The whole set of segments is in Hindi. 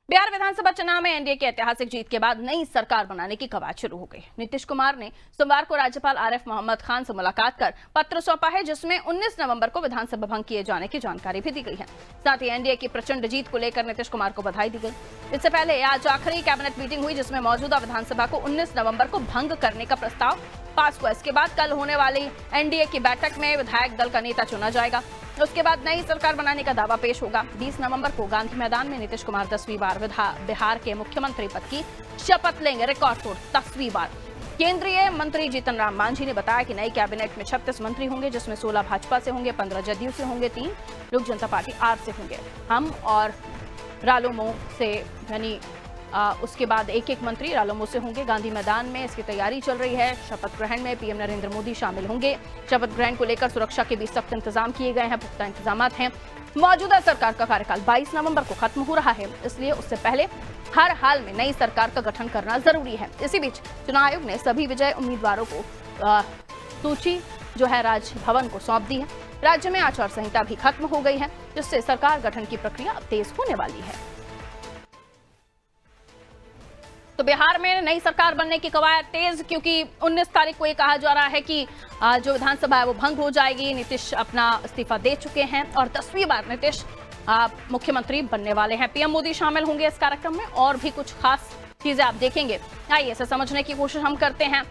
बिहार विधानसभा चुनाव में एनडीए की ऐतिहासिक जीत के बाद नई सरकार बनाने की कवायद शुरू हो गई। नीतीश कुमार ने सोमवार को राज्यपाल आरिफ मोहम्मद खान से मुलाकात कर पत्र सौंपा है, जिसमें 19 नवंबर को विधानसभा भंग किए जाने की जानकारी भी दी गई है। साथ ही एनडीए की प्रचंड जीत को लेकर नीतीश कुमार को बधाई दी गई। इससे पहले आज आखिरी कैबिनेट मीटिंग हुई, जिसमें मौजूदा विधानसभा को 19 नवंबर को भंग करने का प्रस्ताव पास हुआ। इसके बाद कल होने वाली एनडीए की बैठक में विधायक दल का नेता चुना जाएगा। उसके बाद नई सरकार बनाने का दावा पेश होगा। 20 नवंबर को गांधी मैदान में नीतीश कुमार 10वीं बार बिहार के मुख्यमंत्री पद की शपथ लेंगे। रिकॉर्ड तोड़ 10वीं बार। केंद्रीय मंत्री जीतन राम मांझी ने बताया कि नई कैबिनेट में 36 मंत्री होंगे, जिसमें 16 भाजपा से होंगे, 15 जदयू से होंगे, 3 लोक जनता पार्टी आर से होंगे। हम और रालोमो से यानी उसके बाद एक एक मंत्री रालोमो से होंगे। गांधी मैदान में इसकी तैयारी चल रही है। शपथ ग्रहण में पीएम नरेंद्र मोदी शामिल होंगे। शपथ ग्रहण को लेकर सुरक्षा के भी सख्त इंतजाम किए गए हैं, पुख्ता इंतजाम हैं। मौजूदा सरकार का कार्यकाल 22 नवंबर को खत्म हो रहा है, इसलिए उससे पहले हर हाल में नई सरकार का गठन करना जरूरी है। इसी बीच चुनाव आयोग ने सभी विजयी उम्मीदवारों को सूची जो है राजभवन को सौंप दी है। राज्य में आचार संहिता भी खत्म हो गई है, जिससे सरकार गठन की प्रक्रिया अब तेज होने वाली है। तो बिहार में नई सरकार बनने की कवायद तेज, क्योंकि 19 तारीख को ये कहा जा रहा है कि जो विधानसभा है वो भंग हो जाएगी। नीतीश अपना इस्तीफा दे चुके हैं और 10वीं बार नीतीश मुख्यमंत्री बनने वाले हैं। पीएम मोदी शामिल होंगे इस कार्यक्रम में और भी कुछ खास चीजें आप देखेंगे। आइए इसे समझने की कोशिश हम करते हैं।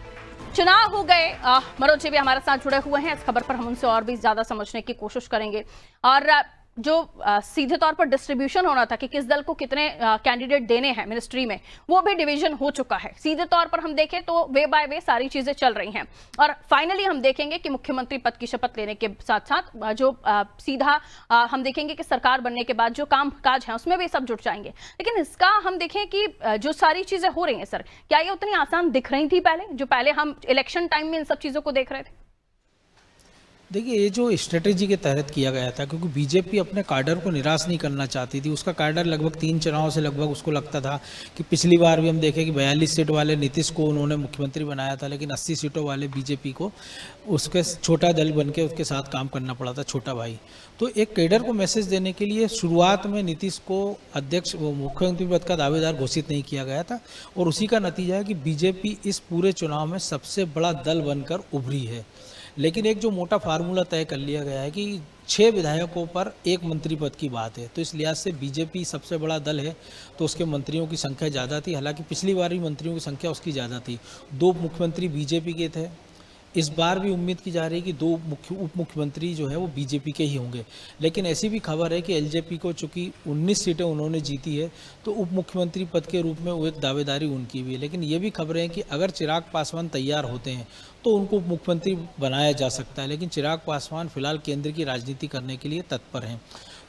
चुनाव हो गए, मनोज जी भी हमारे साथ जुड़े हुए हैं। इस खबर पर हम उनसे और भी ज्यादा समझने की कोशिश करेंगे। और जो सीधे तौर पर डिस्ट्रीब्यूशन होना था कि किस दल को कितने कैंडिडेट देने हैं मिनिस्ट्री में, वो भी डिवीजन हो चुका है। सीधे तौर पर हम देखें तो वे बाय वे सारी चीजें चल रही हैं और फाइनली हम देखेंगे कि मुख्यमंत्री पद की शपथ लेने के साथ साथ जो सीधा हम देखेंगे कि सरकार बनने के बाद जो काम काज है उसमें भी सब जुट जाएंगे। लेकिन इसका हम देखें कि जो सारी चीजें हो रही हैं सर, क्या ये उतनी आसान दिख रही थी पहले हम इलेक्शन टाइम में इन सब चीजों को देख रहे थे? देखिए, ये जो स्ट्रेटेजी के तहत किया गया था, क्योंकि बीजेपी अपने कार्डर को निराश नहीं करना चाहती थी। उसका कार्डर लगभग 3 चुनाव से लगभग उसको लगता था कि पिछली बार भी हम देखें कि 42 सीट वाले नीतीश को उन्होंने मुख्यमंत्री बनाया था, लेकिन 80 सीटों वाले बीजेपी को उसके छोटा दल बन के उसके साथ काम करना पड़ा था, छोटा भाई। तो एक कैडर को मैसेज देने के लिए शुरुआत में नीतीश को अध्यक्ष मुख्यमंत्री पद का दावेदार घोषित नहीं किया गया था और उसी का नतीजा है कि बीजेपी इस पूरे चुनाव में सबसे बड़ा दल बनकर उभरी है। लेकिन एक जो मोटा फार्मूला तय कर लिया गया है कि 6 विधायकों पर 1 मंत्री पद की बात है, तो इस लिहाज से बीजेपी सबसे बड़ा दल है तो उसके मंत्रियों की संख्या ज़्यादा थी। हालांकि पिछली बार भी मंत्रियों की संख्या उसकी ज़्यादा थी। 2 मुख्यमंत्री बीजेपी के थे। इस बार भी उम्मीद की जा रही है कि 2 उप मुख्यमंत्री जो है वो बीजेपी के ही होंगे। लेकिन ऐसी भी खबर है कि एलजेपी को चूंकि 19 सीटें उन्होंने जीती है, तो उप मुख्यमंत्री पद के रूप में वो एक दावेदारी उनकी भी है। लेकिन ये भी खबरें हैं कि अगर चिराग पासवान तैयार होते हैं तो उनको उप मुख्यमंत्री बनाया जा सकता है। लेकिन चिराग पासवान फिलहाल केंद्र की राजनीति करने के लिए तत्पर हैं।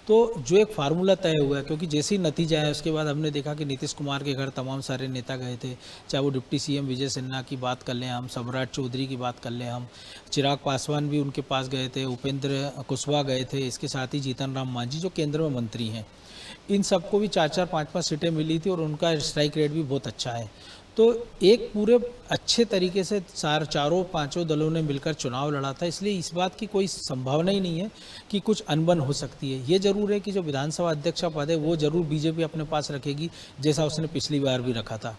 तो जो एक फार्मूला तय हुआ है, क्योंकि जैसे ही नतीजा है उसके बाद हमने देखा कि नीतीश कुमार के घर तमाम सारे नेता गए थे, चाहे वो डिप्टी सीएम विजय सिन्हा की बात कर लें, हम सम्राट चौधरी की बात कर लें, हम चिराग पासवान भी उनके पास गए थे, उपेंद्र कुशवाहा गए थे, इसके साथ ही जीतन राम मांझी जो केंद्र में मंत्री हैं, इन सबको भी 4-4, 5-5 सीटें मिली थी और उनका स्ट्राइक रेट भी बहुत अच्छा है। तो एक पूरे अच्छे तरीके से चारों पांचों दलों ने मिलकर चुनाव लड़ा था, इसलिए इस बात की कोई संभावना ही नहीं है कि कुछ अनबन हो सकती है। ये जरूर है कि जो विधानसभा अध्यक्ष पद है वो जरूर बीजेपी अपने पास रखेगी, जैसा उसने पिछली बार भी रखा था।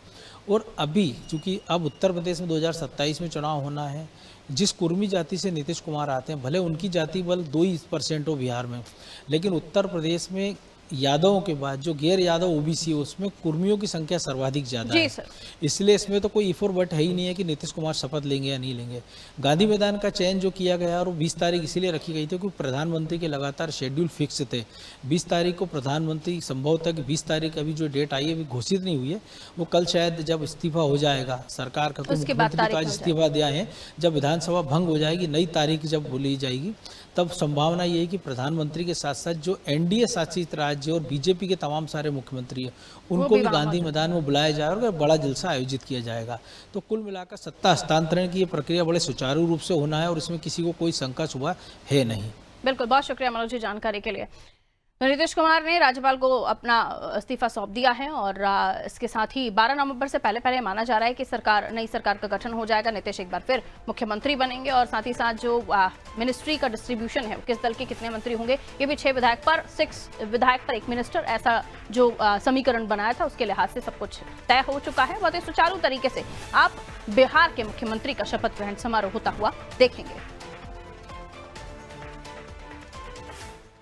और अभी चूंकि अब उत्तर प्रदेश में 2027 में चुनाव होना है, जिस कुर्मी जाति से नीतीश कुमार आते हैं, भले उनकी जाति बल 2% हो बिहार में, लेकिन उत्तर प्रदेश में यादवों के बाद जो गैर यादव ओबीसी है उसमें कुर्मियों की संख्या सर्वाधिक ज्यादा है। इसलिए इसमें तो कोई इफोर बट है ही नहीं है कि नीतीश कुमार शपथ लेंगे या नहीं लेंगे। गांधी मैदान का चयन जो किया गया और 20 तारीख इसीलिए रखी गई थी क्योंकि प्रधानमंत्री के लगातार शेड्यूल फिक्स थे। 20 तारीख को प्रधानमंत्री संभवतः कि 20 तारीख अभी जो डेट आई है अभी घोषित नहीं हुई है, वो कल शायद जब इस्तीफा हो जाएगा सरकार का, मुख्यमंत्री का इस्तीफा दिया है, जब विधानसभा भंग हो जाएगी, नई तारीख जब बोली जाएगी, तब संभावना ये है कि प्रधानमंत्री के साथ साथ जो एनडीए शासित राज्य और बीजेपी के तमाम सारे मुख्यमंत्री हैं उनको भी गांधी मैदान में बुलाया जाएगा और बड़ा जलसा आयोजित किया जाएगा। तो कुल मिलाकर सत्ता हस्तांतरण की ये प्रक्रिया बड़े सुचारू रूप से होना है और इसमें किसी को कोई शंका शुबा है नहीं। बिल्कुल, बहुत शुक्रिया मनोज जी जानकारी के लिए। तो नीतीश कुमार ने राज्यपाल को अपना इस्तीफा सौंप दिया है और इसके साथ ही 12 नवंबर से पहले माना जा रहा है कि नई सरकार का गठन हो जाएगा। नीतीश एक बार फिर मुख्यमंत्री बनेंगे और साथ ही साथ जो मिनिस्ट्री का डिस्ट्रीब्यूशन है, किस दल के कितने मंत्री होंगे, ये भी 6 विधायक पर 1 मिनिस्टर, ऐसा जो समीकरण बनाया था उसके लिहाज से सब कुछ तय हो चुका है। बहुत ही सुचारू तरीके से आप बिहार के मुख्यमंत्री का शपथ ग्रहण समारोह होता हुआ देखेंगे।